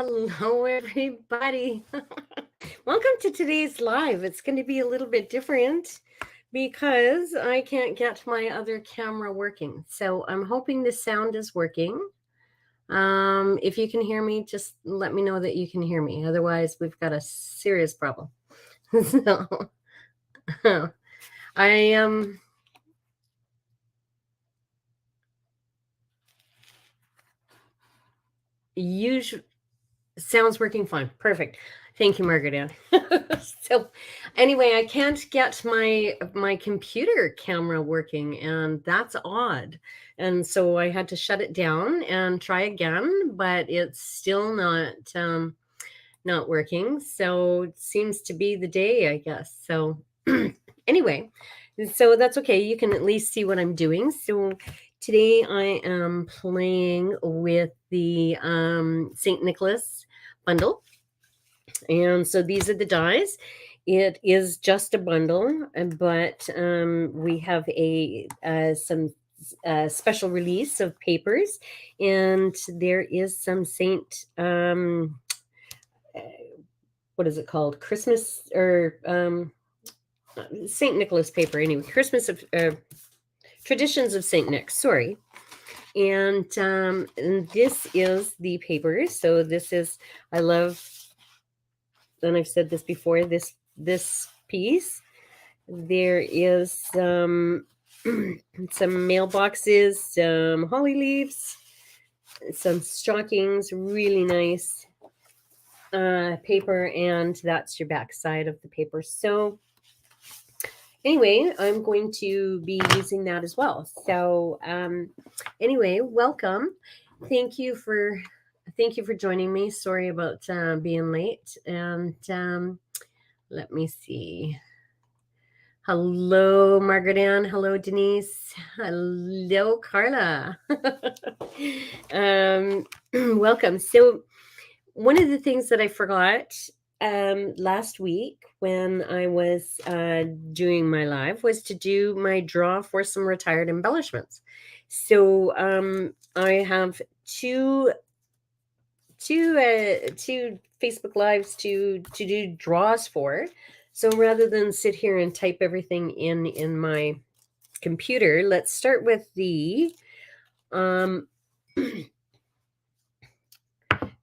Hello, everybody. Welcome to today's live. It's going to be a little bit different because I can't get my other camera working. So I'm hoping the sound is working. If you can hear me, just let me know that you can hear me. Otherwise, we've got a serious problem. So I usually sounds working fine. Perfect. Thank you, Margaret Ann. So anyway, I can't get my computer camera working, and that's odd. And so I had to shut it down and try again, but it's still not working. So it seems to be the day, I guess. So anyway, so that's okay. You can at least see what I'm doing. So today I am playing with the St. Nicholas bundle. And so these are the dies. It is just a bundle, but we have some special release of papers, and there is some uh, what is it called? Christmas or St. Nicholas paper. Anyway, Christmas of traditions of St. Nick. Sorry. And this is the paper. So this is, I love, and I've said this before, this piece. There is some mailboxes, some holly leaves, some stockings, really nice paper, and that's your back side of the paper. So anyway, I'm going to be using that as well. So anyway, welcome. Thank you for joining me. Sorry about being late. And let me see. Hello, Margaret Ann. Hello, Denise. Hello, Carla. Welcome. So one of the things that I forgot last week when I was doing my live was to do my draw for some retired embellishments. So I have two Facebook lives to do draws for. So rather than sit here and type everything in my computer, let's start with the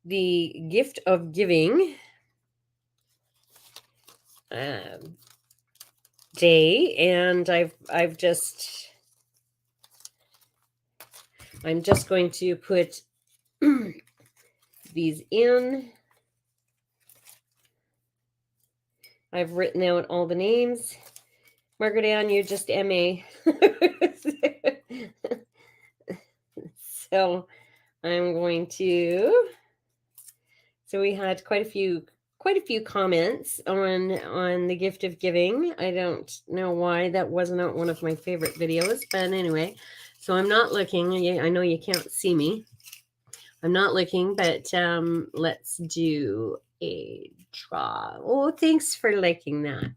the gift of giving day, and I'm just going to put these in. I've written out all the names. Margaret Ann, you're just MA. So I'm going to. So we had quite a few comments on the gift of giving. I don't know why that wasn't one of my favorite videos, but anyway. So I'm not looking. I know you can't see me. I'm not looking, but let's do a draw. Oh, thanks for liking that.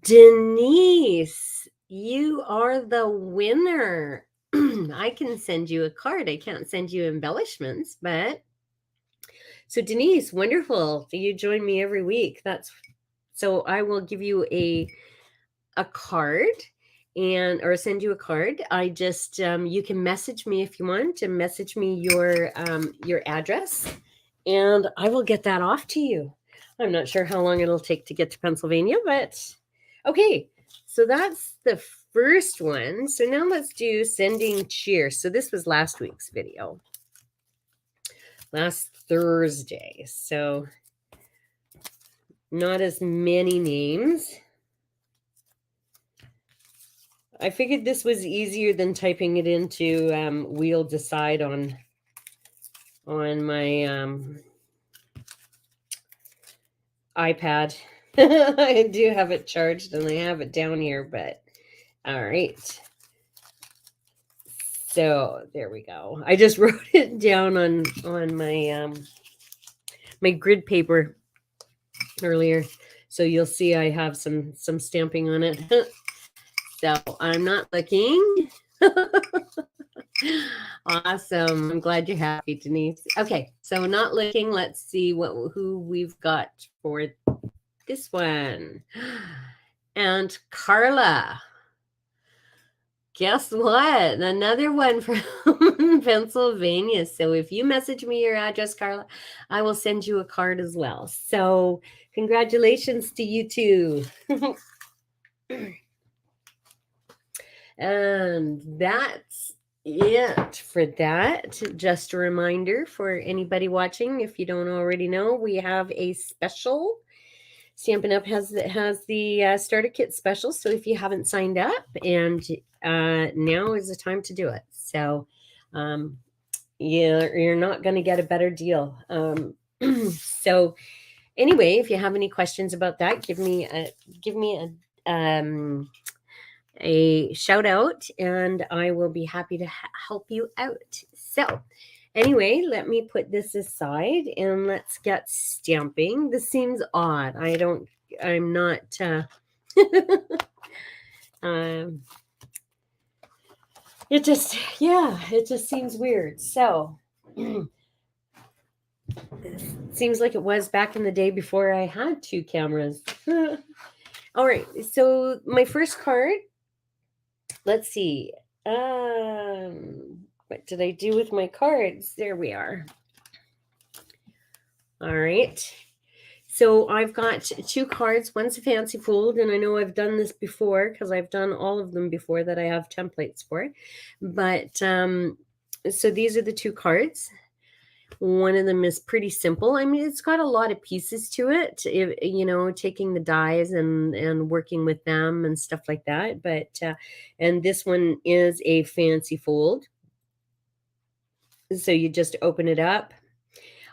Denise, you are the winner. I can send you a card. I can't send you embellishments, but so Denise, wonderful. You join me every week. So I will give you a card or send you a card. I just you can message me if you want to message me your address, and I will get that off to you. I'm not sure how long it'll take to get to Pennsylvania, but okay. So that's the first one. So now let's do sending cheer. So this was last week's video. Last Thursday. So not as many names. I figured this was easier than typing it into We'll Decide on my iPad. I do have it charged and I have it down here, but all right. So there we go. I just wrote it down on my my grid paper earlier, so you'll see I have some stamping on it. So I'm not looking. Awesome. I'm glad you're happy, Denise. Okay, so not looking. Let's see who we've got for this one. And Carla. Guess what? Another one from Pennsylvania. So if you message me your address, Carla, I will send you a card as well. So congratulations to you too. And that's it for that. Just a reminder for anybody watching, if you don't already know, we have a special. Stampin' Up has the starter kit special. So if you haven't signed up, and now is the time to do it. So you're not going to get a better deal. So anyway, if you have any questions about that, give me a shout out, and I will be happy to help you out. So anyway, let me put this aside and let's get stamping. This seems odd. I'm not it just seems weird. So it seems like it was back in the day before I had two cameras. All right, so my first card, let's see. What did I do with my cards? There we are. All right. So I've got two cards. One's a fancy fold, and I know I've done this before because I've done all of them before that I have templates for. But so these are the two cards. One of them is pretty simple. I mean, it's got a lot of pieces to it, taking the dies and working with them and stuff like that. But and this one is a fancy fold. So you just open it up.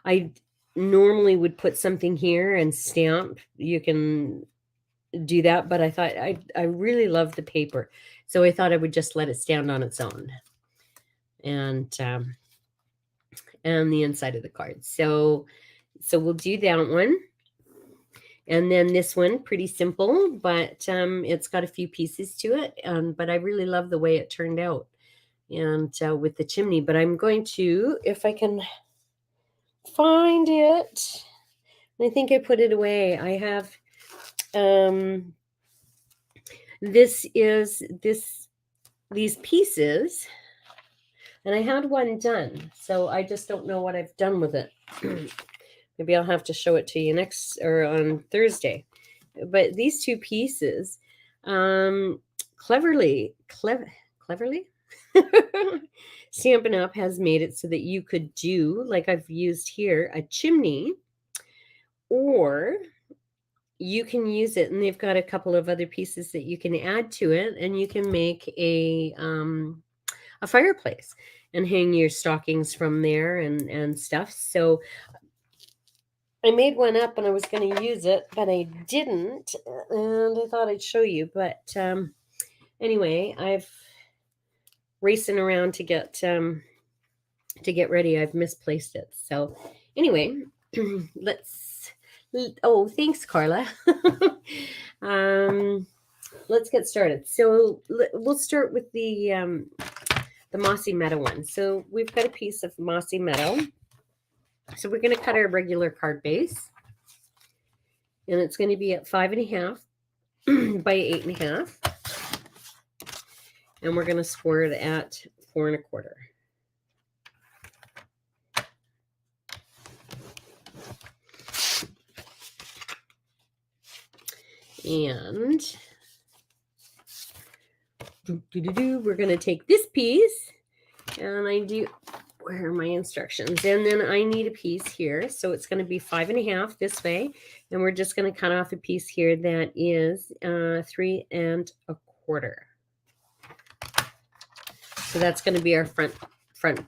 I normally would put something here and stamp. You can do that, but I thought I really love the paper, so I thought I would just let it stand on its own. And the inside of the card. So we'll do that one. And then this one, pretty simple, but it's got a few pieces to it. But I really love the way it turned out, and with the chimney. But I'm going to, if I can find it, I think I put it away. I have these pieces, and I had one done, so I just don't know what I've done with it. Maybe I'll have to show it to you next or on Thursday. But these two pieces, cleverly Stampin' Up! Has made it so that you could do, like I've used here, a chimney, or you can use it, and they've got a couple of other pieces that you can add to it, and you can make a fireplace and hang your stockings from there and stuff. So I made one up and I was going to use it, but I didn't, and I thought I'd show you. But anyway, I've racing around to get ready. I've misplaced it. So anyway, thanks, Carla. Let's get started. So we'll start with the Mossy Meadow one. So we've got a piece of Mossy Meadow. So we're going to cut our regular card base, and it's going to be at 5.5 by 8.5, and we're going to score it at 4.25. And we're going to take this piece, and where are my instructions? And then I need a piece here. So it's going to be 5.5 this way. And we're just going to cut off a piece here that is 3.25. So that's going to be our front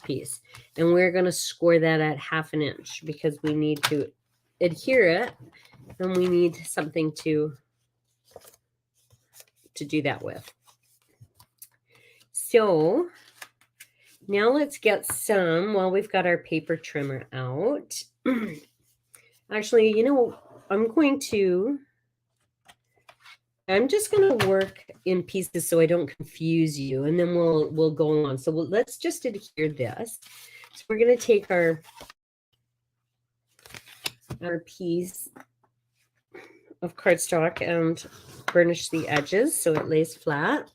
piece. And we're going to score that at 1/2 inch because we need to adhere it, and we need something to do that with. So now let's get some, while we've got our paper trimmer out. Actually, I'm going to I'm just going to work in pieces so I don't confuse you, and then we'll go on. So let's just adhere this. So we're going to take our piece of cardstock and burnish the edges so it lays flat.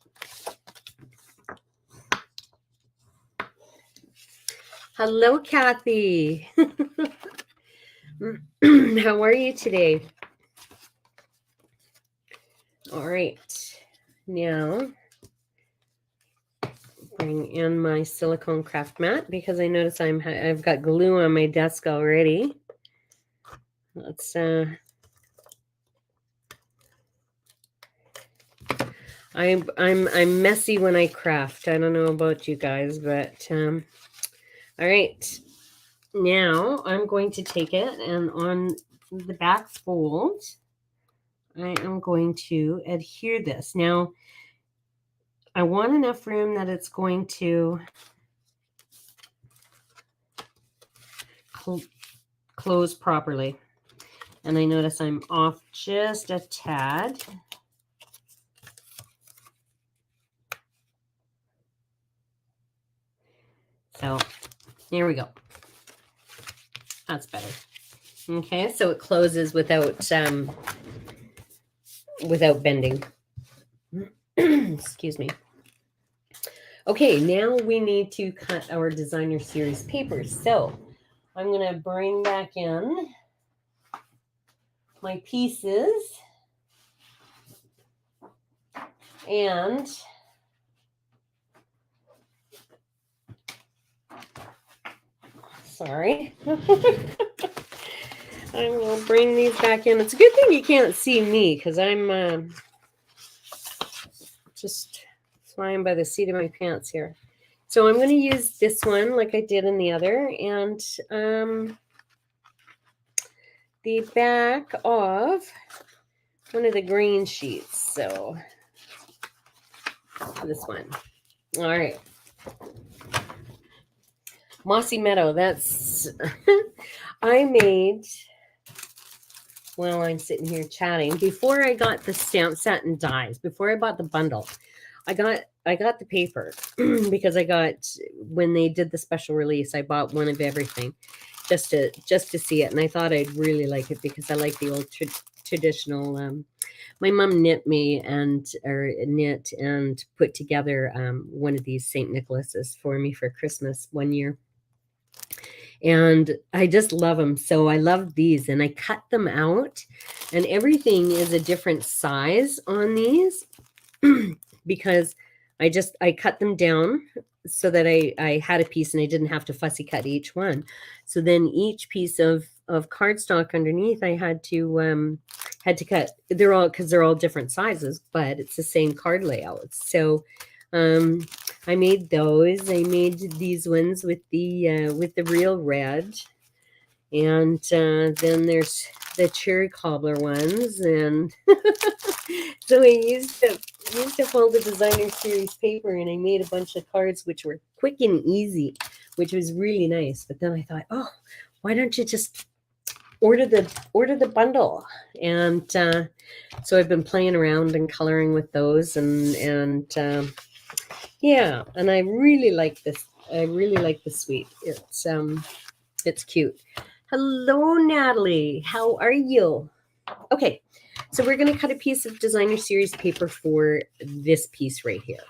Hello, Kathy. How are you today? All right. Now, bring in my silicone craft mat because I notice I've got glue on my desk already. Let's I'm messy when I craft. I don't know about you guys, but all right. Now I'm going to take it, and on the back fold, I am going to adhere this. Now, I want enough room that it's going to close properly. And I notice I'm off just a tad. So here we go. That's better. Okay, so it closes without bending. Excuse me. Okay, now we need to cut our designer series papers. So I'm going to bring back in my pieces and sorry. I will bring these back in. It's a good thing you can't see me because I'm just flying by the seat of my pants here. So I'm going to use this one like I did in the other, and the back of one of the green sheets. So this one. All right. Mossy Meadow. That's I made while I'm sitting here chatting. Before I got the stamp set and dies, before I bought the bundle, I got the paper because I got, when they did the special release, I bought one of everything just to see it, and I thought I'd really like it because I like the old traditional. My mom knit and put together one of these St. Nicholas's for me for Christmas one year. And I just love them. So I love these, and I cut them out, and everything is a different size on these because I cut them down so that I had a piece and I didn't have to fussy cut each one. So then each piece of cardstock underneath I had to cut. They're all different sizes, but it's the same card layout. So I made those. I made these ones with the real red, and then there's the cherry cobbler ones, and so I used to fold the designer series paper, and I made a bunch of cards which were quick and easy, which was really nice. But then I thought, oh, why don't you just order the bundle? And so I've been playing around and coloring with those, and yeah, and I really like this. I really like the suite. It's cute. Hello, Natalie. How are you? Okay, so we're going to cut a piece of designer series paper for this piece right here.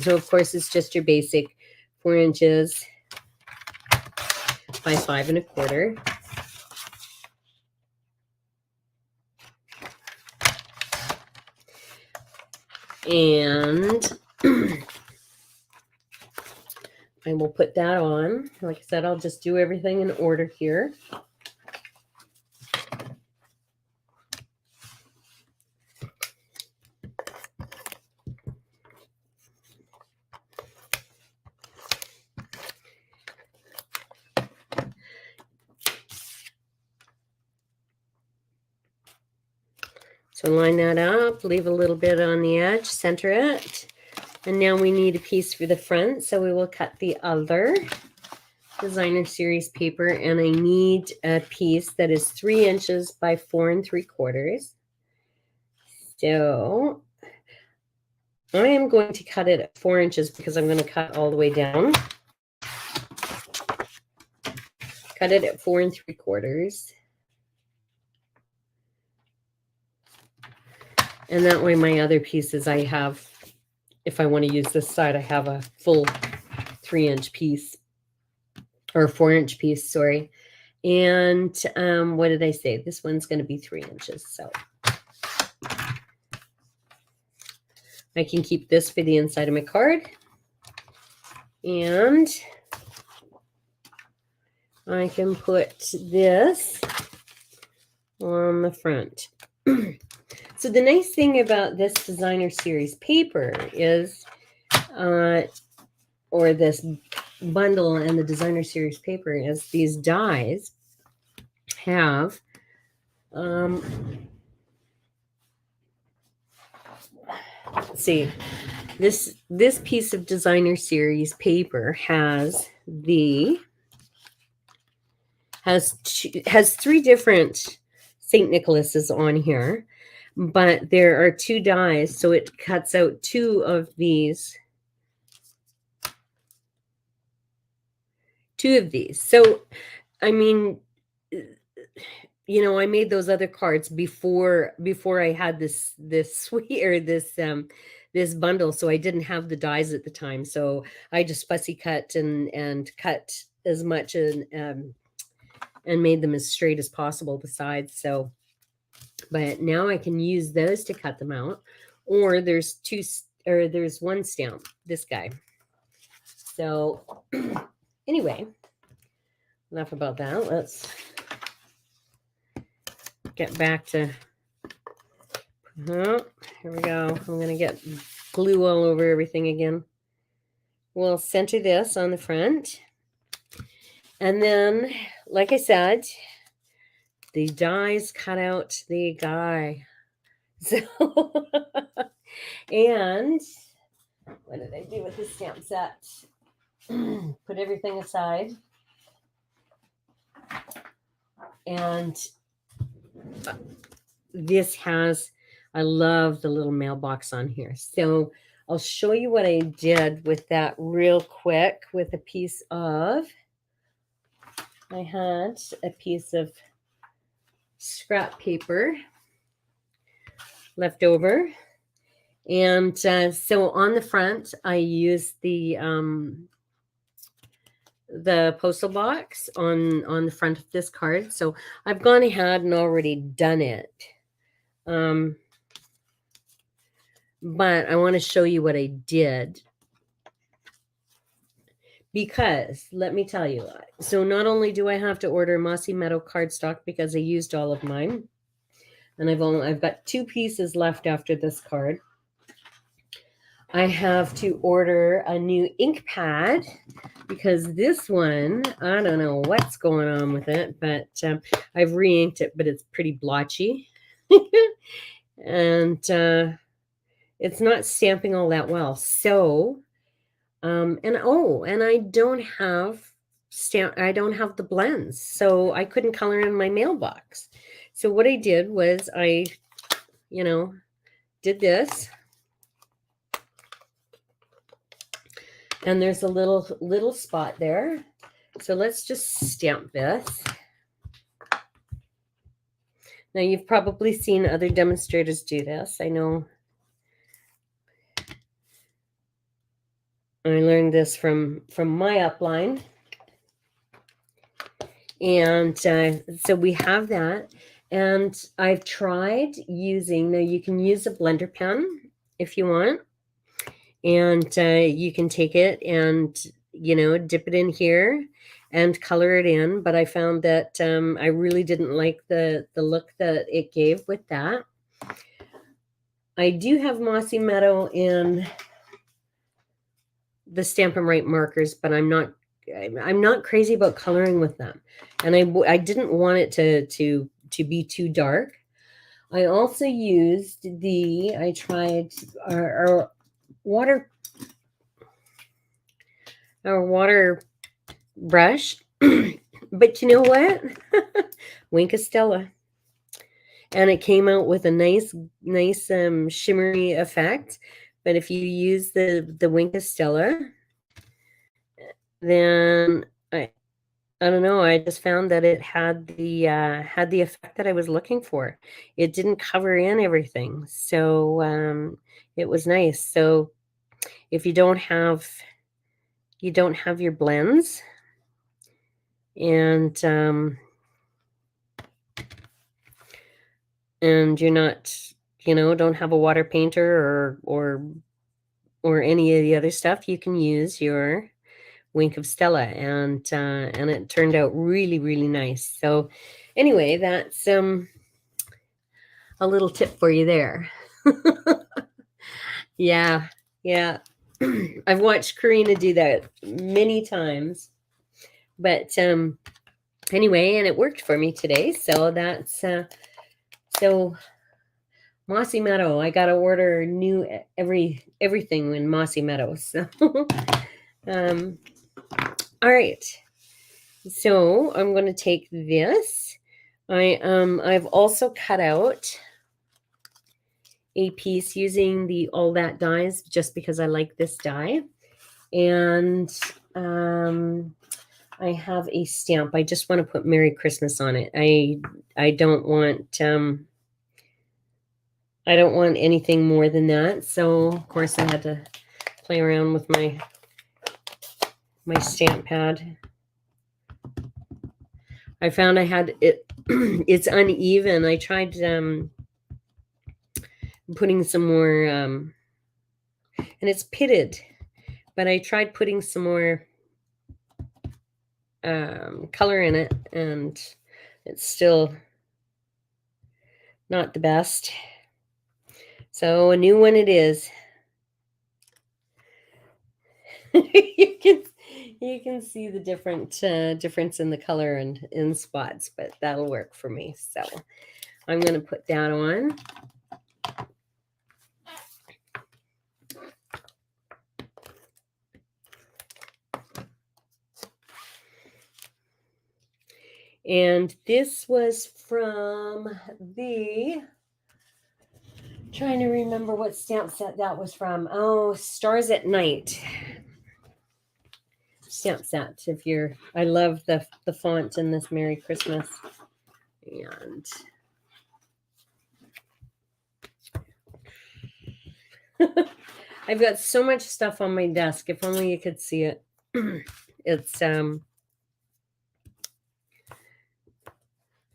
So of course it's just your basic 4 inches by 5 1/4. And I will put that on. Like I said, I'll just do everything in order here. So line that up, leave a little bit on the edge, center it. And now we need a piece for the front, so we will cut the other designer series paper, and I need a piece that is 3 inches by 4 3/4. So I am going to cut it at 4 inches because I'm going to cut all the way down. Cut it at 4 3/4. And that way my other pieces I have, if I want to use this side, I have a full 3-inch piece or 4-inch piece, sorry. And what did I say? This one's going to be 3 inches. So I can keep this for the inside of my card. And I can put this on the front. So the nice thing about this designer series paper is, or this bundle and the designer series paper, is these dies have let's see, this piece of designer series paper has 3 different St. Nicholases on here, but there are 2 dies, so it cuts out 2 of these. 2 of these. So, I mean, you know, I made those other cards before I had this suite or this bundle, so I didn't have the dies at the time. So I just fussy cut and cut as much and made them as straight as possible, the sides. So, but now I can use those to cut them out. Or there's one stamp, this guy. So anyway, enough about that. Let's get back to, here we go. I'm going to get glue all over everything again. We'll center this on the front. And then, like I said, the dies cut out the guy. So, and what did I do with the stamp set? Put everything aside. And this has, I love the little mailbox on here. So I'll show you what I did with that real quick with a piece of, I had a piece of scrap paper left over. And so on the front, I used the postal box on the front of this card. So I've gone ahead and already done it. But I want to show you what I did. Because let me tell you, so not only do I have to order Mossy Meadow cardstock because I used all of mine, and I've got 2 pieces left after this card. I have to order a new ink pad because this one, I don't know what's going on with it, but I've re-inked it, but it's pretty blotchy. And it's not stamping all that well. So, and I don't have the blends, so I couldn't color in my mailbox. So what I did was I, did this. And there's a little spot there. So let's just stamp this. Now you've probably seen other demonstrators do this. I know I learned this from my upline. And so we have that. And I've tried using, now you can use a blender pen if you want. And you can take it and, dip it in here and color it in. But I found that I really didn't like the look that it gave with that. I do have Mossy Meadow in the Stampin' Right markers, but I'm not crazy about coloring with them. And I didn't want it to be too dark. I also used I tried our water brush. But you know what? Wink of Stella. and it came out with a nice shimmery effect. But if you use the Wink of Stella, then I don't know, I just found that it had the effect that I was looking for. It didn't cover in everything, so it was nice. So if you don't have your blends, and you're not, don't have a water painter or any of the other stuff, you can use your Wink of Stella, and it turned out really, really nice. So anyway, that's a little tip for you there. Yeah, yeah. I've watched Karina do that many times, but anyway, and it worked for me today. So that's so Mossy Meadow. I gotta order new everything in Mossy Meadow. So all right. So I'm going to take this. I've also cut out a piece using the All That dies just because I like this die, and I have a stamp. I just want to put Merry Christmas on it. I don't want anything more than that. So of course I had to play around with my stamp pad. I found I had it. It's uneven. I tried putting some more, and it's pitted, but I tried putting some more color in it, and it's still not the best. So a new one it is. You can see the difference in the color and in spots, but that'll work for me. So I'm going to put that on. And this was from trying to remember what stamp set that was from. Oh, Stars at Night stamp set. I love the font in this Merry Christmas. And I've got so much stuff on my desk. If only you could see it. It's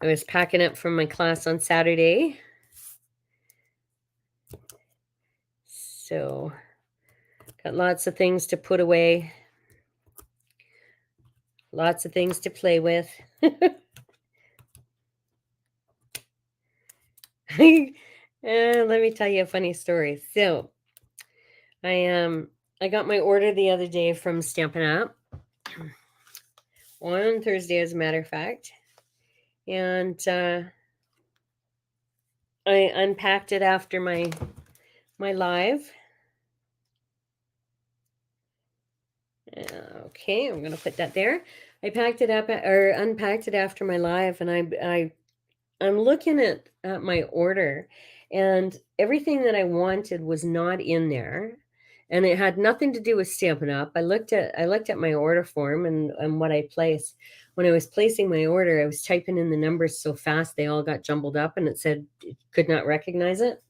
I was packing up from my class on Saturday. So got lots of things to put away. Lots of things to play with. Let me tell you a funny story. So I got my order the other day from Stampin' Up! On Thursday, as a matter of fact. And I unpacked it after my live. Okay, I'm going to put that there. I packed it up or unpacked it after my live, and I'm looking at my order, and everything that I wanted was not in there, and it had nothing to do with Stampin' Up! I looked at my order form and what I placed. When I was placing my order, I was typing in the numbers so fast they all got jumbled up, and it said it could not recognize it,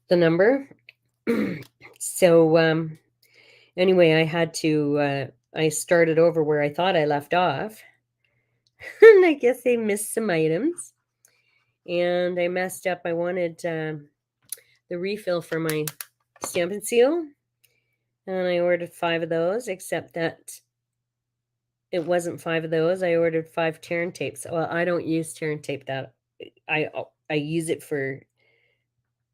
the number. So anyway, I had to I started over where I thought I left off. And I guess I missed some items, and I messed up. I wanted the refill for my Stampin' Seal, and I ordered 5 of those, except that it wasn't 5 of those. I ordered 5 tear and tapes. Well, I don't use tear and tape that. I use it for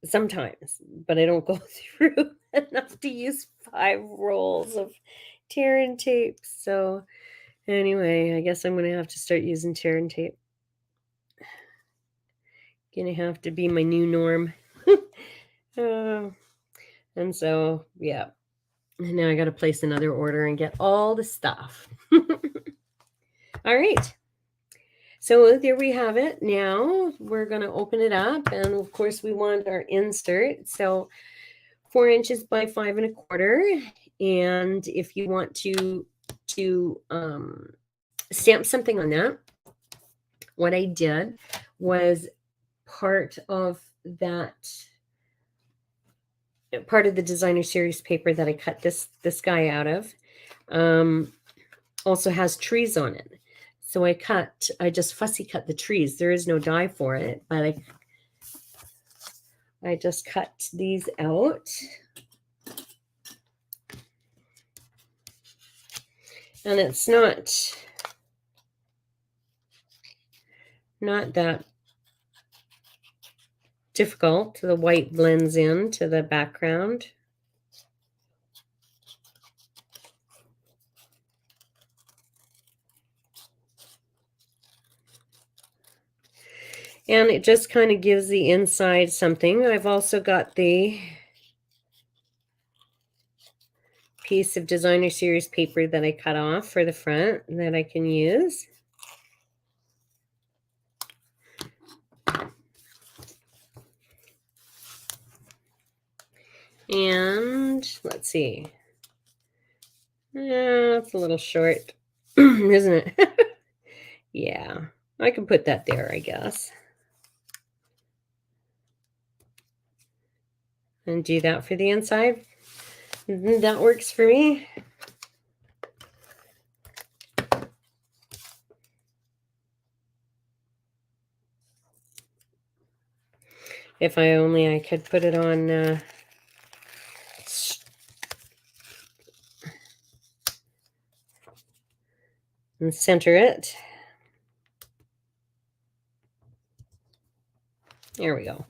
sometimes, but I don't go through enough to use 5 rolls of tear and tape. So anyway, I guess I'm going to have to start using tear and tape. Gonna have to be my new norm. And so, yeah. And now I got to place another order and get all the stuff. All right. So there we have it. Now we're going to open it up, and of course we want our insert. So 4 inches by 5 1/4. And if you want to stamp something on that, what I did was part of the designer series paper that I cut this guy out of also has trees on it. So I just fussy cut the trees. There is no die for it, but I just cut these out. And it's not that difficult. The white blends in to the background. And it just kind of gives the inside something. I've also got the piece of designer series paper that I cut off for the front that I can use. And let's see. It's a little short, isn't it? Yeah, I can put that there, I guess. And do that for the inside. That works for me. If I could put it on and center it. There we go.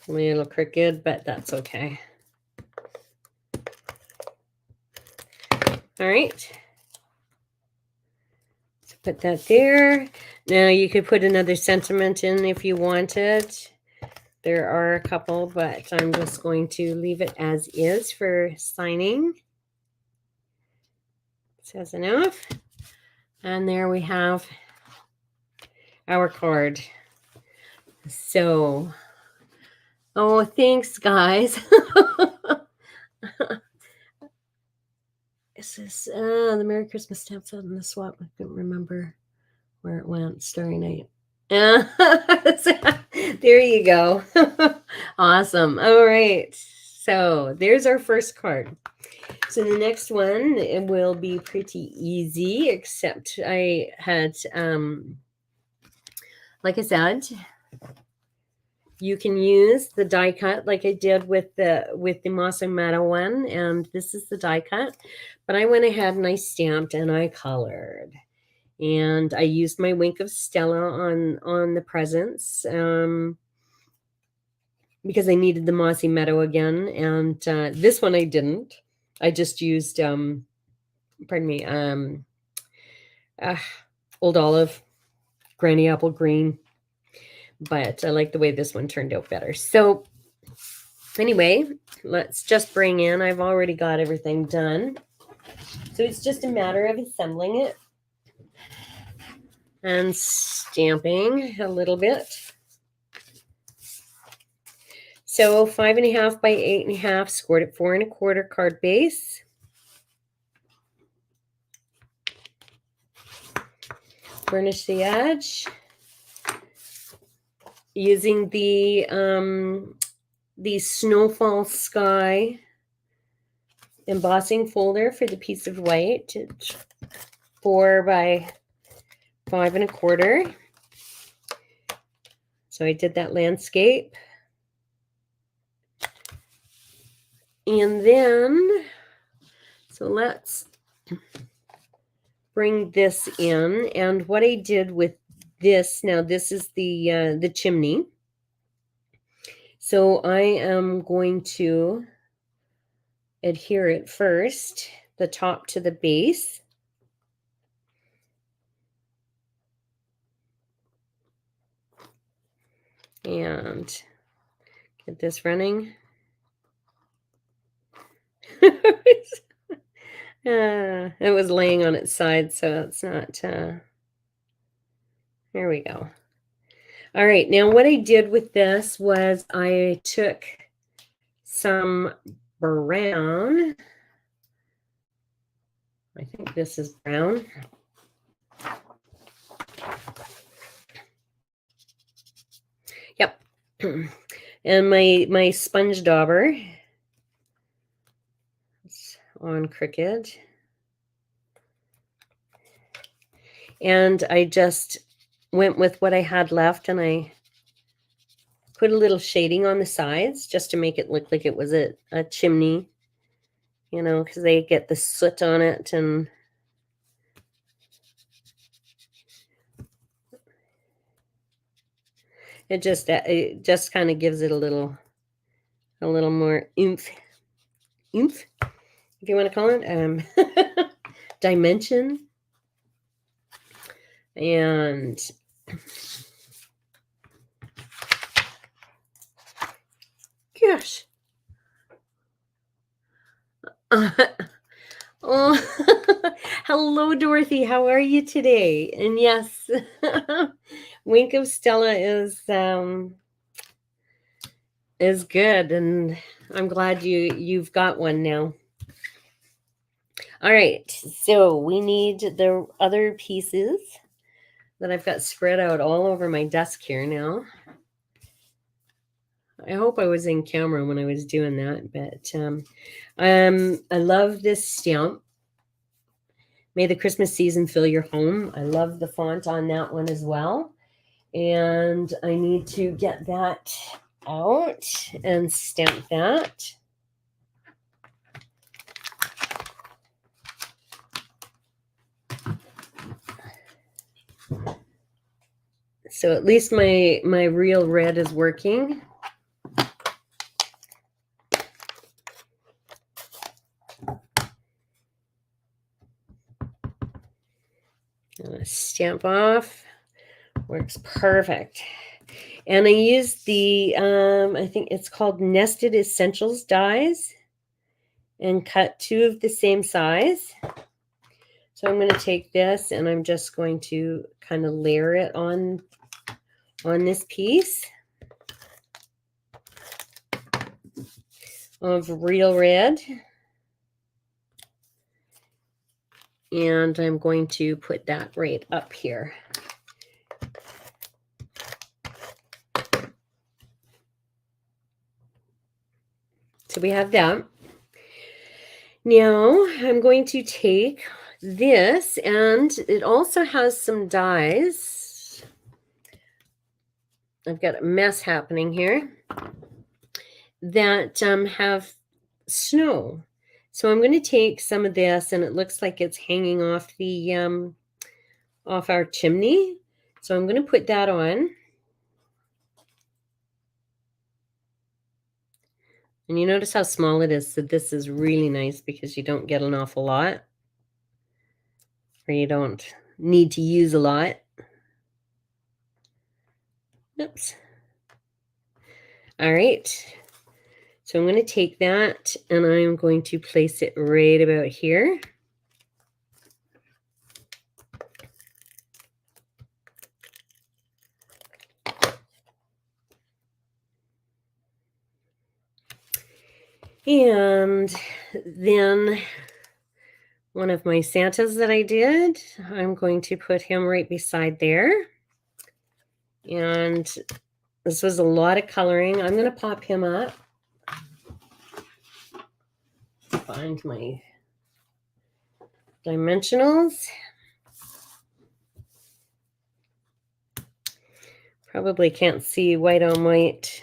A little crooked, but that's okay. All right. So put that there. Now you could put another sentiment in if you wanted. There are a couple, but I'm just going to leave it as is for signing. Says enough. And there we have our card. So, oh, thanks, guys. Is this the Merry Christmas stamp set in the swap? I couldn't remember where it went. Starry Night. There you go. Awesome. All right. So there's our first card. So the next one, it will be pretty easy, except I had, like I said, you can use the die cut like I did with the Mossy Meadow one, and this is the die cut. But I went ahead and I stamped and I colored. And I used my Wink of Stella on the presents because I needed the Mossy Meadow again. And this one I didn't. I just used, Old Olive, Granny Apple Green. But I like the way this one turned out better. So anyway, let's just bring in, I've already got everything done. So it's just a matter of assembling it and stamping a little bit. So 5 1/2 by 8 1/2, scored at 4 1/4 card base. Burnish the edge using the Snowfall Sky embossing folder for the piece of white. It's 4 by 5 1/4. So I did that landscape. And then, so let's bring this in. And what I did with this, now this is the chimney. So I am going to adhere it first, the top to the base. And get this running. It was laying on its side, so it's not There we go. All right, now what I did with this was I took some brown. I think this is brown. Yep. And my sponge dauber. It's on Cricut. And I just went with what I had left, and I put a little shading on the sides just to make it look like it was a chimney, you know, because they get the soot on it, and it just kind of gives it a little more oomph, if you want to call it, dimension. And gosh. Oh, hello, Dorothy. How are you today? And yes, Wink of Stella is good, and I'm glad you've got one now. All right, so we need the other pieces that I've got spread out all over my desk here now. I hope I was in camera when I was doing that, but I love this stamp. May the Christmas season fill your home. I love the font on that one as well. And I need to get that out and stamp that. So at least my real red is working. Stamp off. Works perfect. And I used the, I think it's called Nested Essentials dies, and cut 2 of the same size. So I'm going to take this and I'm just going to kind of layer it on this piece of real red. And I'm going to put that right up here. So we have that. Now I'm going to take this, and it also has some dies. I've got a mess happening here that have snow. So I'm going to take some of this, and it looks like it's hanging off the off our chimney. So I'm going to put that on. And you notice how small it is. So this is really nice because you don't get an awful lot, or you don't need to use a lot. Oops. All right. So I'm going to take that and I'm going to place it right about here. And then one of my Santas that I did, I'm going to put him right beside there. And this was a lot of coloring. I'm going to pop him up. Find my dimensionals. Probably can't see white on white.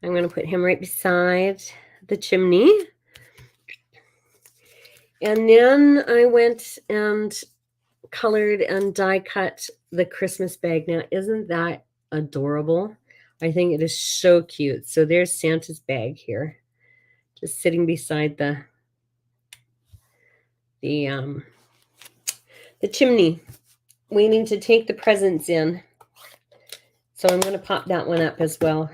I'm going to put him right beside the chimney. And then I went and colored and die cut the Christmas bag. Now, isn't that adorable? I think it is so cute. So there's Santa's bag here, just sitting beside the chimney, waiting to take the presents in. So I'm going to pop that one up as well.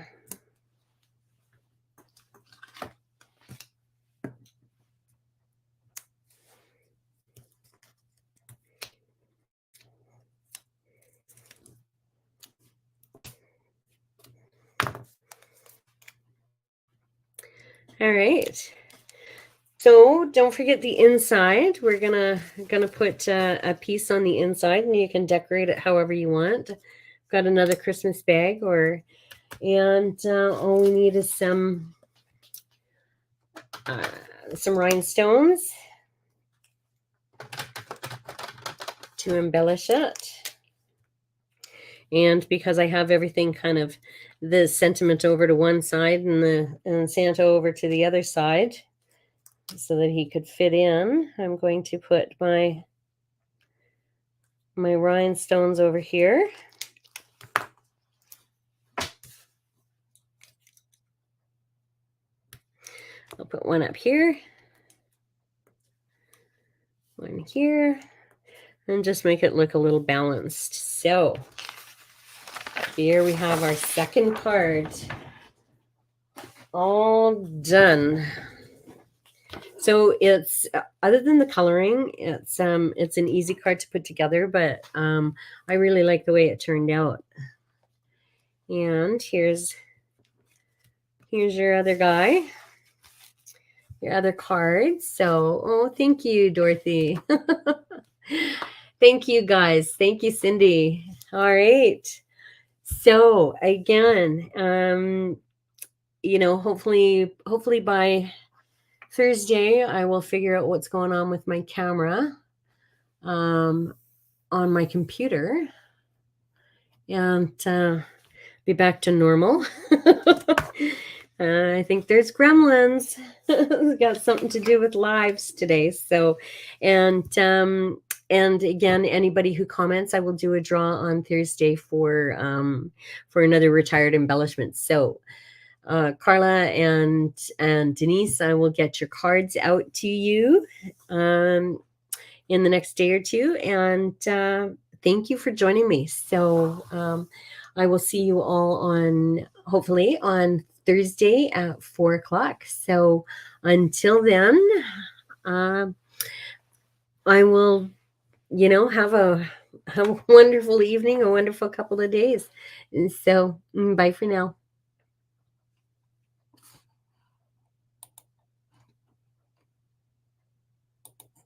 All right. So don't forget the inside. We're gonna put a piece on the inside, and you can decorate it however you want. Got another Christmas bag, and all we need is some rhinestones to embellish it. And because I have everything kind of the sentiment over to one side and Santa over to the other side, so that he could fit in, I'm going to put my rhinestones over here. I'll put one up here, one here, and just make it look a little balanced. So here we have our second card all done. So it's other than the coloring, it's an easy card to put together, but I really like the way it turned out. And here's your other guy, your other cards. So, oh, thank you, Dorothy. Thank you, guys. Thank you, Cindy. All right. So again, hopefully by Thursday, I will figure out what's going on with my camera on my computer and be back to normal. I think there's gremlins. It's got something to do with lives today. So, and again, anybody who comments, I will do a draw on Thursday for another retired embellishment. So, Carla and Denise, I will get your cards out to you in the next day or two. And thank you for joining me. So I will see you all hopefully on Thursday at 4:00. So until then, I will, have a wonderful evening, a wonderful couple of days. So bye for now.